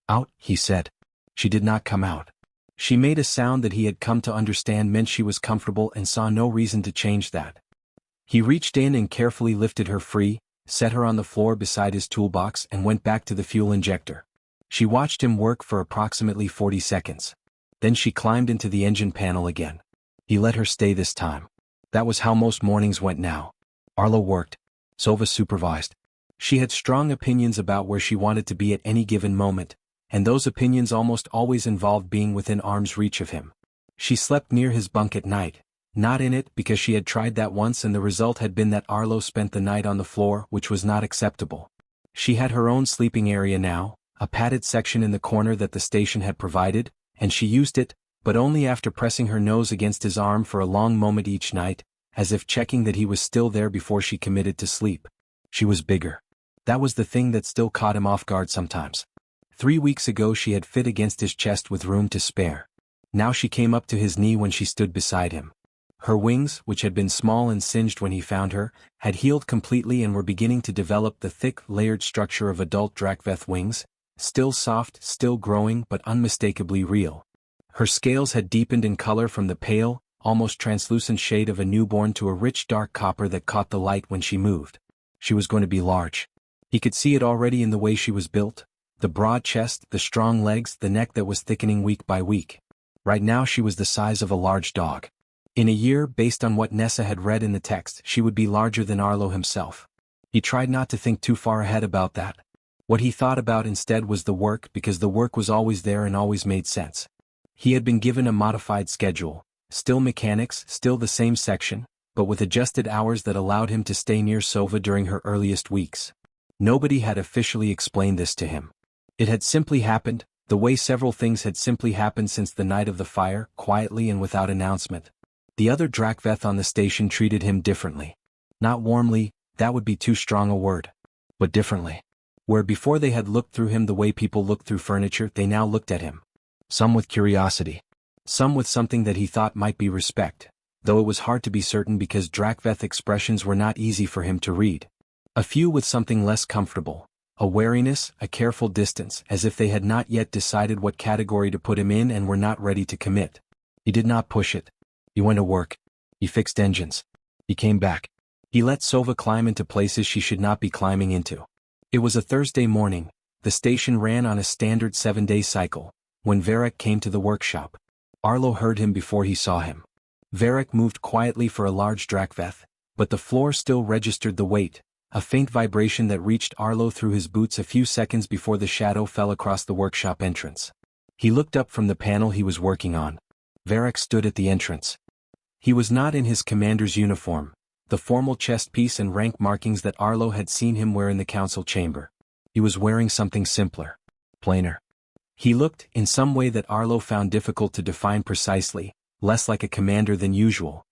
Out, he said. She did not come out. She made a sound that he had come to understand meant she was comfortable and saw no reason to change that. He reached in and carefully lifted her free, set her on the floor beside his toolbox and went back to the fuel injector. She watched him work for approximately 40 seconds. Then she climbed into the engine panel again. He let her stay this time. That was how most mornings went now. Arlo worked. Sova supervised. She had strong opinions about where she wanted to be at any given moment, and those opinions almost always involved being within arm's reach of him. She slept near his bunk at night, not in it because she had tried that once and the result had been that Arlo spent the night on the floor, which was not acceptable. She had her own sleeping area now, a padded section in the corner that the station had provided, and she used it, but only after pressing her nose against his arm for a long moment each night, as if checking that he was still there before she committed to sleep. She was bigger. That was the thing that still caught him off guard sometimes. 3 weeks ago she had fit against his chest with room to spare. Now she came up to his knee when she stood beside him. Her wings, which had been small and singed when he found her, had healed completely and were beginning to develop the thick, layered structure of adult Drakveth wings, still soft, still growing but unmistakably real. Her scales had deepened in color from the pale, almost translucent shade of a newborn to a rich dark copper that caught the light when she moved. She was going to be large. He could see it already in the way she was built, the broad chest, the strong legs, the neck that was thickening week by week. Right now she was the size of a large dog. In a year, based on what Nessa had read in the text, she would be larger than Arlo himself. He tried not to think too far ahead about that. What he thought about instead was the work, because the work was always there and always made sense. He had been given a modified schedule, still mechanics, still the same section, but with adjusted hours that allowed him to stay near Sova during her earliest weeks. Nobody had officially explained this to him. It had simply happened, the way several things had simply happened since the night of the fire, quietly and without announcement. The other Drakveth on the station treated him differently. Not warmly, that would be too strong a word. But differently. Where before they had looked through him the way people look through furniture, they now looked at him. Some with curiosity. Some with something that he thought might be respect, though it was hard to be certain because Drakveth expressions were not easy for him to read. A few with something less comfortable. A wariness, a careful distance, as if they had not yet decided what category to put him in and were not ready to commit. He did not push it. He went to work. He fixed engines. He came back. He let Sova climb into places she should not be climbing into. It was a Thursday morning. The station ran on a standard 7-day cycle, when Varric came to the workshop. Arlo heard him before he saw him. Varric moved quietly for a large Drakveth, but the floor still registered the weight, a faint vibration that reached Arlo through his boots a few seconds before the shadow fell across the workshop entrance. He looked up from the panel he was working on. Varric stood at the entrance. He was not in his commander's uniform, the formal chest piece and rank markings that Arlo had seen him wear in the council chamber. He was wearing something simpler, plainer. He looked, in some way that Arlo found difficult to define precisely, less like a commander than usual.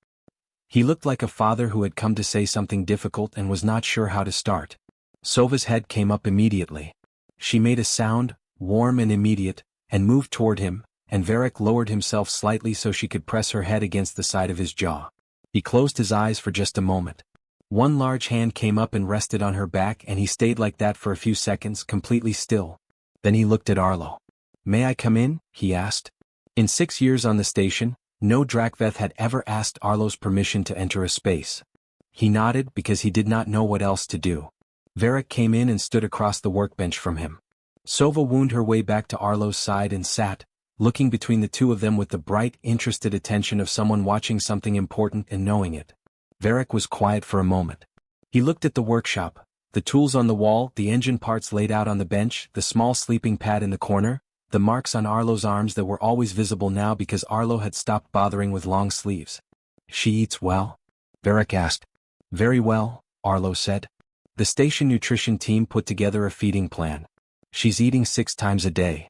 He looked like a father who had come to say something difficult and was not sure how to start. Sova's head came up immediately. She made a sound, warm and immediate, and moved toward him, and Varric lowered himself slightly so she could press her head against the side of his jaw. He closed his eyes for just a moment. One large hand came up and rested on her back and he stayed like that for a few seconds, completely still. Then he looked at Arlo. "May I come in?" he asked. In 6 years on the station, no Drakveth had ever asked Arlo's permission to enter a space. He nodded because he did not know what else to do. Varric came in and stood across the workbench from him. Sova wound her way back to Arlo's side and sat, looking between the two of them with the bright, interested attention of someone watching something important and knowing it. Varric was quiet for a moment. He looked at the workshop, the tools on the wall, the engine parts laid out on the bench, the small sleeping pad in the corner, the marks on Arlo's arms that were always visible now because Arlo had stopped bothering with long sleeves. "She eats well?" Varric asked. "Very well," Arlo said. "The station nutrition team put together a feeding plan. She's eating 6 times a day."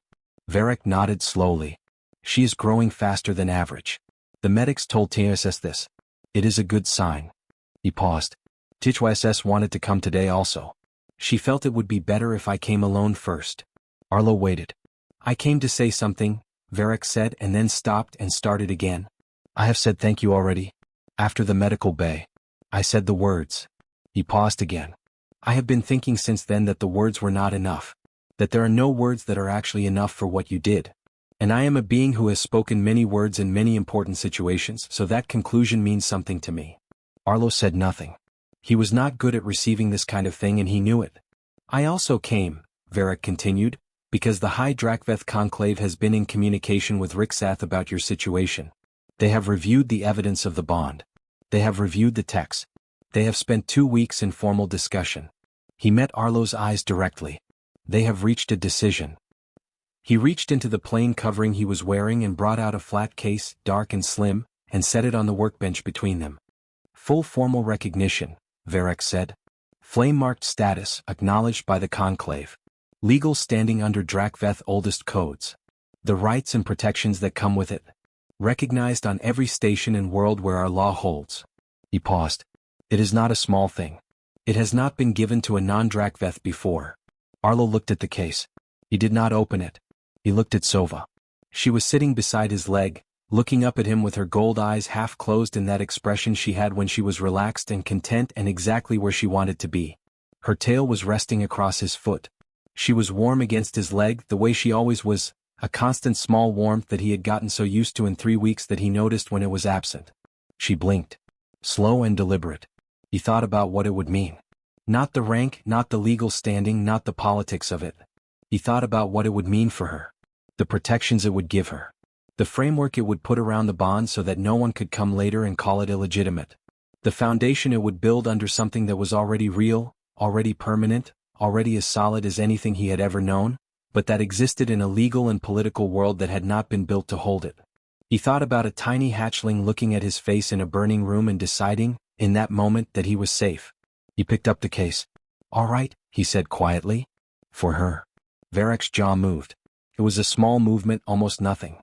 Varric nodded slowly. "She is growing faster than average. The medics told TSS this. It is a good sign." He paused. "TSS wanted to come today also. She felt it would be better if I came alone first." Arlo waited. "I came to say something," Varric said, and then stopped and started again. "I have said thank you already. After the medical bay. I said the words." He paused again. "I have been thinking since then that the words were not enough. That there are no words that are actually enough for what you did. And I am a being who has spoken many words in many important situations, so that conclusion means something to me." Arlo said nothing. He was not good at receiving this kind of thing and he knew it. "I also came," Varric continued, "because the High Drakveth Conclave has been in communication with Rixath about your situation. They have reviewed the evidence of the bond. They have reviewed the text. They have spent 2 weeks in formal discussion." He met Arlo's eyes directly. "They have reached a decision." He reached into the plain covering he was wearing and brought out a flat case, dark and slim, and set it on the workbench between them. "Full formal recognition," Varric said. "Flame-marked status acknowledged by the Conclave. Legal standing under Drakveth oldest codes. The rights and protections that come with it. Recognized on every station and world where our law holds." He paused. "It is not a small thing. It has not been given to a non-Drakveth before." Arlo looked at the case. He did not open it. He looked at Sova. She was sitting beside his leg, looking up at him with her gold eyes half closed in that expression she had when she was relaxed and content and exactly where she wanted to be. Her tail was resting across his foot. She was warm against his leg the way she always was, a constant small warmth that he had gotten so used to in 3 weeks that he noticed when it was absent. She blinked. Slow and deliberate. He thought about what it would mean. Not the rank, not the legal standing, not the politics of it. He thought about what it would mean for her. The protections it would give her. The framework it would put around the bond so that no one could come later and call it illegitimate. The foundation it would build under something that was already real, already permanent, already as solid as anything he had ever known, but that existed in a legal and political world that had not been built to hold it. He thought about a tiny hatchling looking at his face in a burning room and deciding, in that moment, that he was safe. He picked up the case. "All right," he said quietly. "For her." Varric's jaw moved. It was a small movement, almost nothing.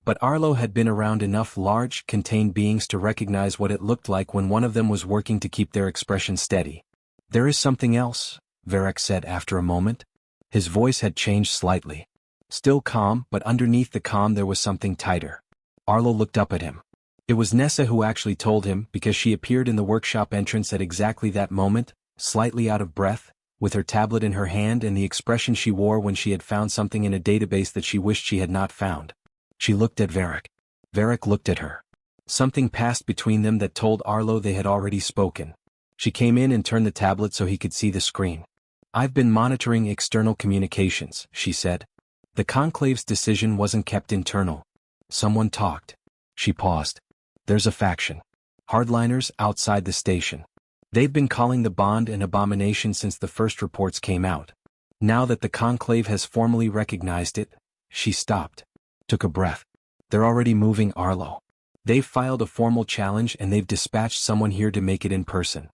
But Arlo had been around enough large, contained beings to recognize what it looked like when one of them was working to keep their expression steady. "There is something else," Varric said after a moment. His voice had changed slightly. Still calm, but underneath the calm there was something tighter. Arlo looked up at him. It was Nessa who actually told him, because she appeared in the workshop entrance at exactly that moment, slightly out of breath, with her tablet in her hand and the expression she wore when she had found something in a database that she wished she had not found. She looked at Varric. Varric looked at her. Something passed between them that told Arlo they had already spoken. She came in and turned the tablet so he could see the screen. "I've been monitoring external communications," she said. "The Conclave's decision wasn't kept internal. Someone talked." She paused. "There's a faction. Hardliners outside the station. They've been calling the bond an abomination since the first reports came out. Now that the Conclave has formally recognized it," she stopped. Took a breath. "They're already moving Arlo. They've filed a formal challenge and they've dispatched someone here to make it in person."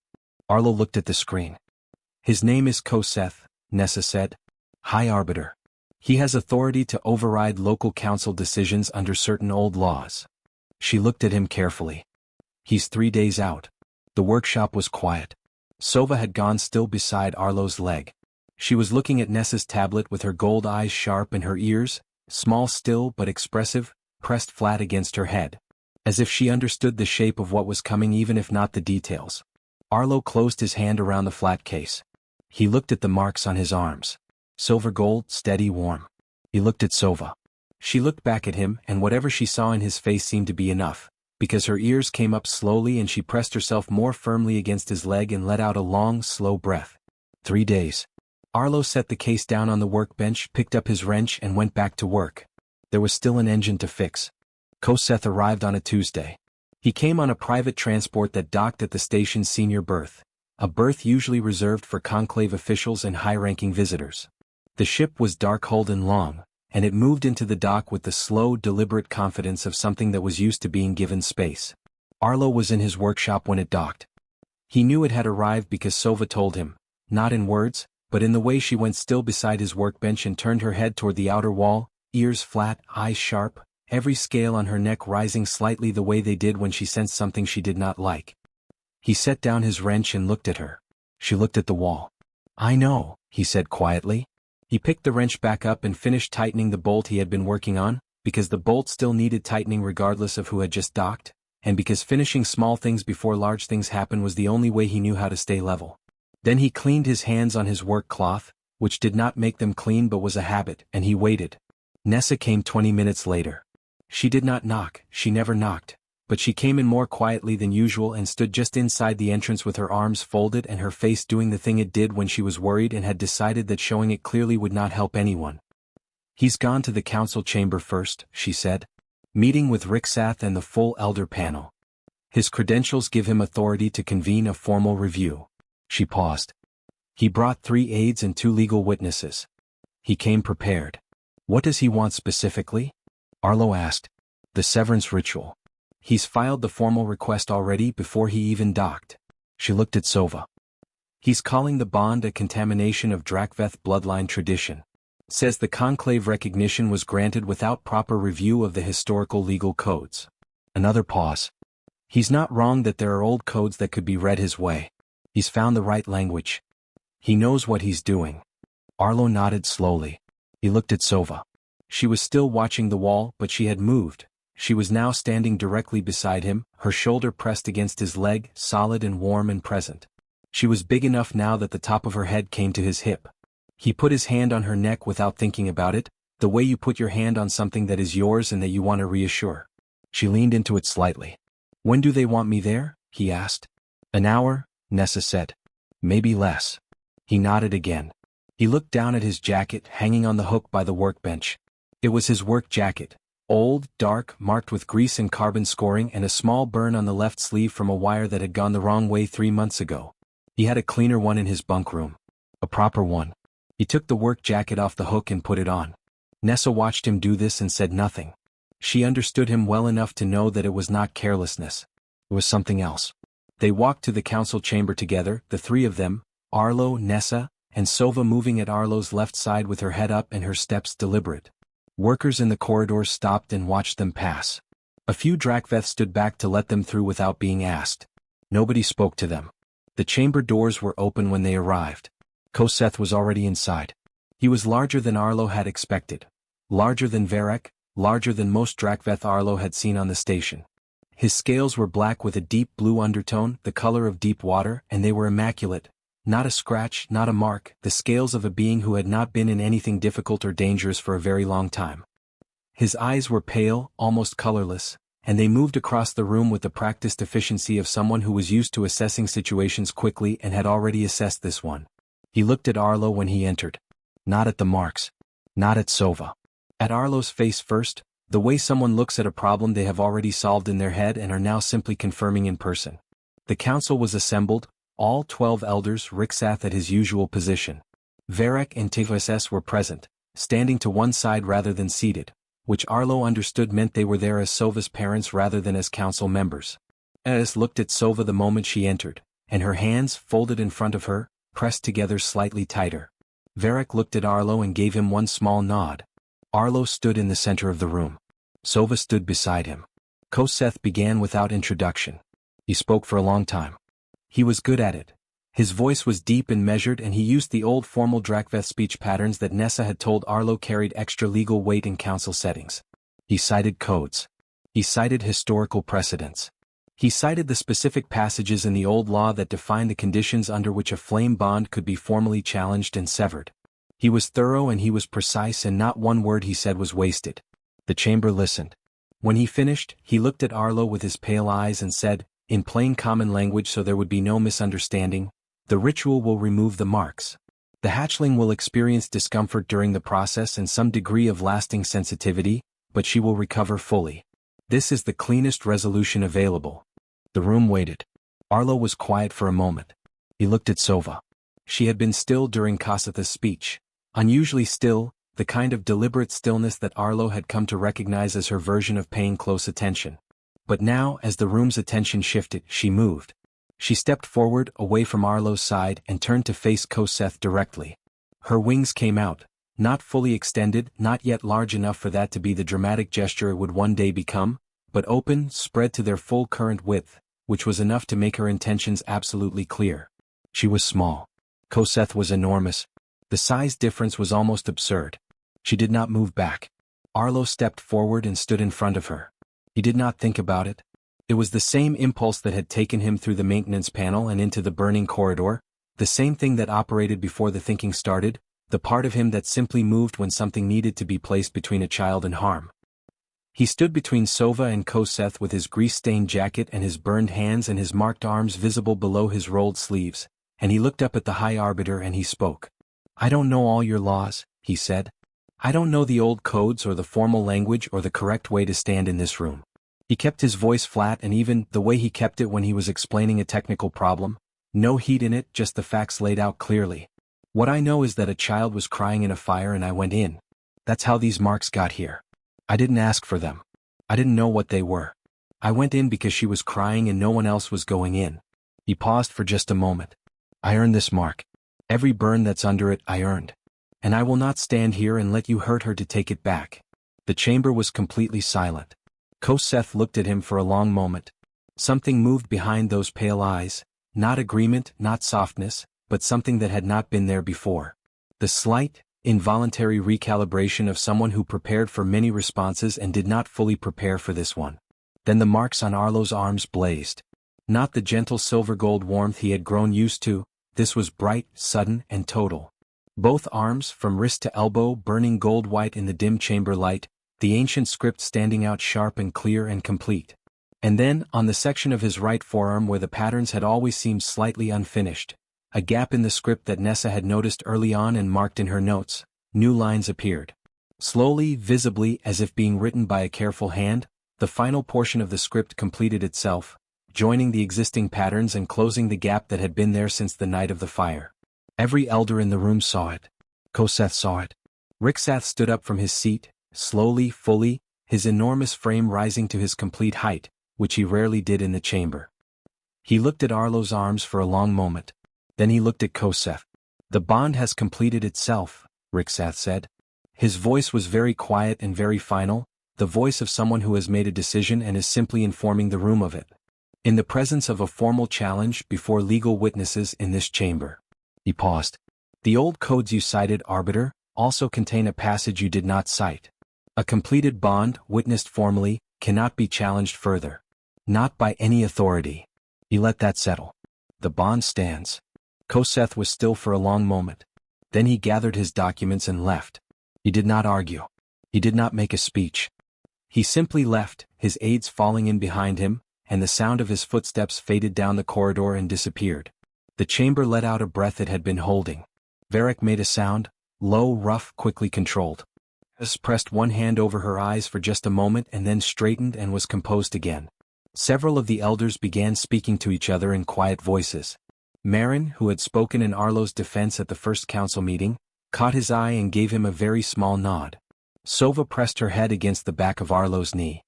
Arlo looked at the screen. "His name is Koseth," Nessa said. "High Arbiter. He has authority to override local council decisions under certain old laws." She looked at him carefully. "He's 3 days out." The workshop was quiet. Sova had gone still beside Arlo's leg. She was looking at Nessa's tablet with her gold eyes sharp and her ears, small still but expressive, pressed flat against her head. As if she understood the shape of what was coming even if not the details. Arlo closed his hand around the flat case. He looked at the marks on his arms. Silver gold, steady, warm. He looked at Sova. She looked back at him and whatever she saw in his face seemed to be enough, because her ears came up slowly and she pressed herself more firmly against his leg and let out a long, slow breath. 3 days. Arlo set the case down on the workbench, picked up his wrench and went back to work. There was still an engine to fix. Koseth arrived on a Tuesday. He came on a private transport that docked at the station's senior berth, a berth usually reserved for conclave officials and high-ranking visitors. The ship was dark-hulled and long, and it moved into the dock with the slow, deliberate confidence of something that was used to being given space. Arlo was in his workshop when it docked. He knew it had arrived because Sova told him, not in words, but in the way she went still beside his workbench and turned her head toward the outer wall, ears flat, eyes sharp, every scale on her neck rising slightly the way they did when she sensed something she did not like. He set down his wrench and looked at her. She looked at the wall. "I know," he said quietly. He picked the wrench back up and finished tightening the bolt he had been working on, because the bolt still needed tightening regardless of who had just docked, and because finishing small things before large things happen was the only way he knew how to stay level. Then he cleaned his hands on his work cloth, which did not make them clean but was a habit, and he waited. Nessa came 20 minutes later. She did not knock, she never knocked, but she came in more quietly than usual and stood just inside the entrance with her arms folded and her face doing the thing it did when she was worried and had decided that showing it clearly would not help anyone. "He's gone to the council chamber first," she said. "Meeting with Rixath and the full elder panel. His credentials give him authority to convene a formal review." She paused. "He brought 3 aides and 2 legal witnesses. He came prepared." "What does he want specifically?" Arlo asked. "The severance ritual. He's filed the formal request already before he even docked." She looked at Sova. "He's calling the bond a contamination of Drakveth bloodline tradition. Says the conclave recognition was granted without proper review of the historical legal codes." Another pause. "He's not wrong that there are old codes that could be read his way. He's found the right language. He knows what he's doing." Arlo nodded slowly. He looked at Sova. She was still watching the wall, but she had moved. She was now standing directly beside him, her shoulder pressed against his leg, solid and warm and present. She was big enough now that the top of her head came to his hip. He put his hand on her neck without thinking about it, the way you put your hand on something that is yours and that you want to reassure. She leaned into it slightly. "When do they want me there?" he asked. "An hour," Nessa said. "Maybe less." He nodded again. He looked down at his jacket hanging on the hook by the workbench. It was his work jacket, old, dark, marked with grease and carbon scoring and a small burn on the left sleeve from a wire that had gone the wrong way 3 months ago. He had a cleaner one in his bunk room. A proper one. He took the work jacket off the hook and put it on. Nessa watched him do this and said nothing. She understood him well enough to know that it was not carelessness. It was something else. They walked to the council chamber together, the 3 of them, Arlo, Nessa, and Sova moving at Arlo's left side with her head up and her steps deliberate. Workers in the corridors stopped and watched them pass. A few Drakveth stood back to let them through without being asked. Nobody spoke to them. The chamber doors were open when they arrived. Koseth was already inside. He was larger than Arlo had expected. Larger than Varek, larger than most Drakveth Arlo had seen on the station. His scales were black with a deep blue undertone, the color of deep water, and they were immaculate. Not a scratch, not a mark, the scales of a being who had not been in anything difficult or dangerous for a very long time. His eyes were pale, almost colorless, and they moved across the room with the practiced efficiency of someone who was used to assessing situations quickly and had already assessed this one. He looked at Arlo when he entered. Not at the marks. Not at Sova. At Arlo's face first, the way someone looks at a problem they have already solved in their head and are now simply confirming in person. The council was assembled, all 12 elders, Rixath at his usual position. Varek and Tvss were present, standing to one side rather than seated, which Arlo understood meant they were there as Sova's parents rather than as council members. As looked at Sova the moment she entered, and her hands, folded in front of her, pressed together slightly tighter. Varek looked at Arlo and gave him one small nod. Arlo stood in the center of the room. Sova stood beside him. Koseth began without introduction. He spoke for a long time. He was good at it. His voice was deep and measured and he used the old formal Drakveth speech patterns that Nessa had told Arlo carried extra legal weight in council settings. He cited codes. He cited historical precedents. He cited the specific passages in the old law that defined the conditions under which a flame bond could be formally challenged and severed. He was thorough and he was precise and not one word he said was wasted. The chamber listened. When he finished, he looked at Arlo with his pale eyes and said, in plain common language so there would be no misunderstanding, the ritual will remove the marks. The hatchling will experience discomfort during the process and some degree of lasting sensitivity, but she will recover fully. This is the cleanest resolution available. The room waited. Arlo was quiet for a moment. He looked at Sova. She had been still during Kasatha's speech. Unusually still, the kind of deliberate stillness that Arlo had come to recognize as her version of paying close attention. But now, as the room's attention shifted, she moved. She stepped forward, away from Arlo's side, and turned to face Koseth directly. Her wings came out, not fully extended, not yet large enough for that to be the dramatic gesture it would one day become, but open, spread to their full current width, which was enough to make her intentions absolutely clear. She was small. Koseth was enormous. The size difference was almost absurd. She did not move back. Arlo stepped forward and stood in front of her. He did not think about it. It was the same impulse that had taken him through the maintenance panel and into the burning corridor, the same thing that operated before the thinking started, the part of him that simply moved when something needed to be placed between a child and harm. He stood between Sova and Koseth with his grease-stained jacket and his burned hands and his marked arms visible below his rolled sleeves, and he looked up at the High Arbiter and he spoke. "I don't know all your laws," he said. "I don't know the old codes or the formal language or the correct way to stand in this room." He kept his voice flat, and even the way he kept it when he was explaining a technical problem. No heat in it, just the facts laid out clearly. "What I know is that a child was crying in a fire and I went in. That's how these marks got here. I didn't ask for them. I didn't know what they were. I went in because she was crying and no one else was going in." He paused for just a moment. "I earned this mark. Every burn that's under it I earned. And I will not stand here and let you hurt her to take it back." The chamber was completely silent. Koseth looked at him for a long moment. Something moved behind those pale eyes, not agreement, not softness, but something that had not been there before. The slight, involuntary recalibration of someone who prepared for many responses and did not fully prepare for this one. Then the marks on Arlo's arms blazed. Not the gentle silver-gold warmth he had grown used to, this was bright, sudden, and total. Both arms, from wrist to elbow, burning gold-white in the dim chamber light, the ancient script standing out sharp and clear and complete. And then, on the section of his right forearm where the patterns had always seemed slightly unfinished, a gap in the script that Nessa had noticed early on and marked in her notes, new lines appeared. Slowly, visibly, as if being written by a careful hand, the final portion of the script completed itself, joining the existing patterns and closing the gap that had been there since the night of the fire. Every elder in the room saw it. Koseth saw it. Rixath stood up from his seat, slowly, fully, his enormous frame rising to his complete height, which he rarely did in the chamber. He looked at Arlo's arms for a long moment. Then he looked at Koseth. "The bond has completed itself," Rixath said. His voice was very quiet and very final, the voice of someone who has made a decision and is simply informing the room of it. "In the presence of a formal challenge before legal witnesses in this chamber." He paused. "The old codes you cited, Arbiter, also contain a passage you did not cite. A completed bond, witnessed formally, cannot be challenged further. Not by any authority." He let that settle. "The bond stands." Koseth was still for a long moment. Then he gathered his documents and left. He did not argue. He did not make a speech. He simply left, his aides falling in behind him, and the sound of his footsteps faded down the corridor and disappeared. The chamber let out a breath it had been holding. Varric made a sound, low, rough, quickly controlled. Nessa pressed one hand over her eyes for just a moment and then straightened and was composed again. Several of the elders began speaking to each other in quiet voices. Marin, who had spoken in Arlo's defense at the first council meeting, caught his eye and gave him a very small nod. Sova pressed her head against the back of Arlo's knee.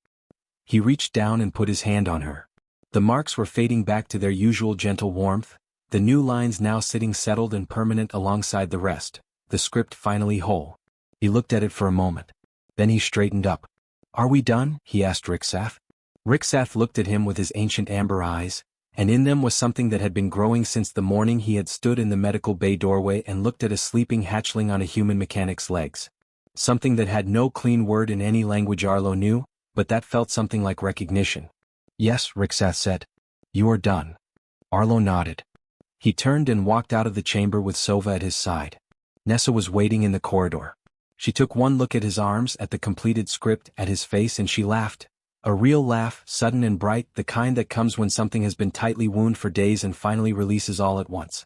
He reached down and put his hand on her. The marks were fading back to their usual gentle warmth, the new lines now sitting settled and permanent alongside the rest, the script finally whole. He looked at it for a moment. Then he straightened up. "Are we done?" he asked Rixath. Rixath looked at him with his ancient amber eyes, and in them was something that had been growing since the morning he had stood in the medical bay doorway and looked at a sleeping hatchling on a human mechanic's legs. Something that had no clean word in any language Arlo knew, but that felt something like recognition. "Yes," Rixath said. "You are done." Arlo nodded. He turned and walked out of the chamber with Sova at his side. Nessa was waiting in the corridor. She took one look at his arms, at the completed script, at his face, and she laughed. A real laugh, sudden and bright, the kind that comes when something has been tightly wound for days and finally releases all at once.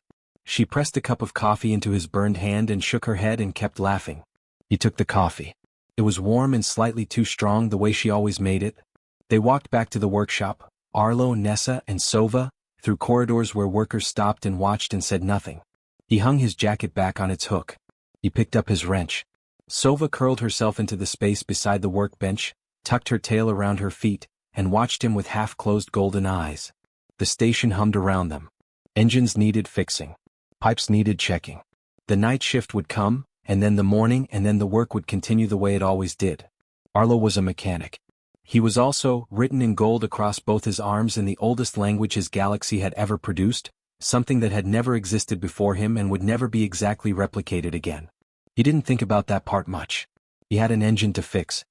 She pressed a cup of coffee into his burned hand and shook her head and kept laughing. He took the coffee. It was warm and slightly too strong the way she always made it. They walked back to the workshop, Arlo, Nessa, and Sova, through corridors where workers stopped and watched and said nothing. He hung his jacket back on its hook. He picked up his wrench. Sova curled herself into the space beside the workbench, tucked her tail around her feet, and watched him with half-closed golden eyes. The station hummed around them. Engines needed fixing. Pipes needed checking. The night shift would come, and then the morning, and then the work would continue the way it always did. Arlo was a mechanic. He was also, written in gold across both his arms in the oldest language his galaxy had ever produced, something that had never existed before him and would never be exactly replicated again. He didn't think about that part much. He had an engine to fix,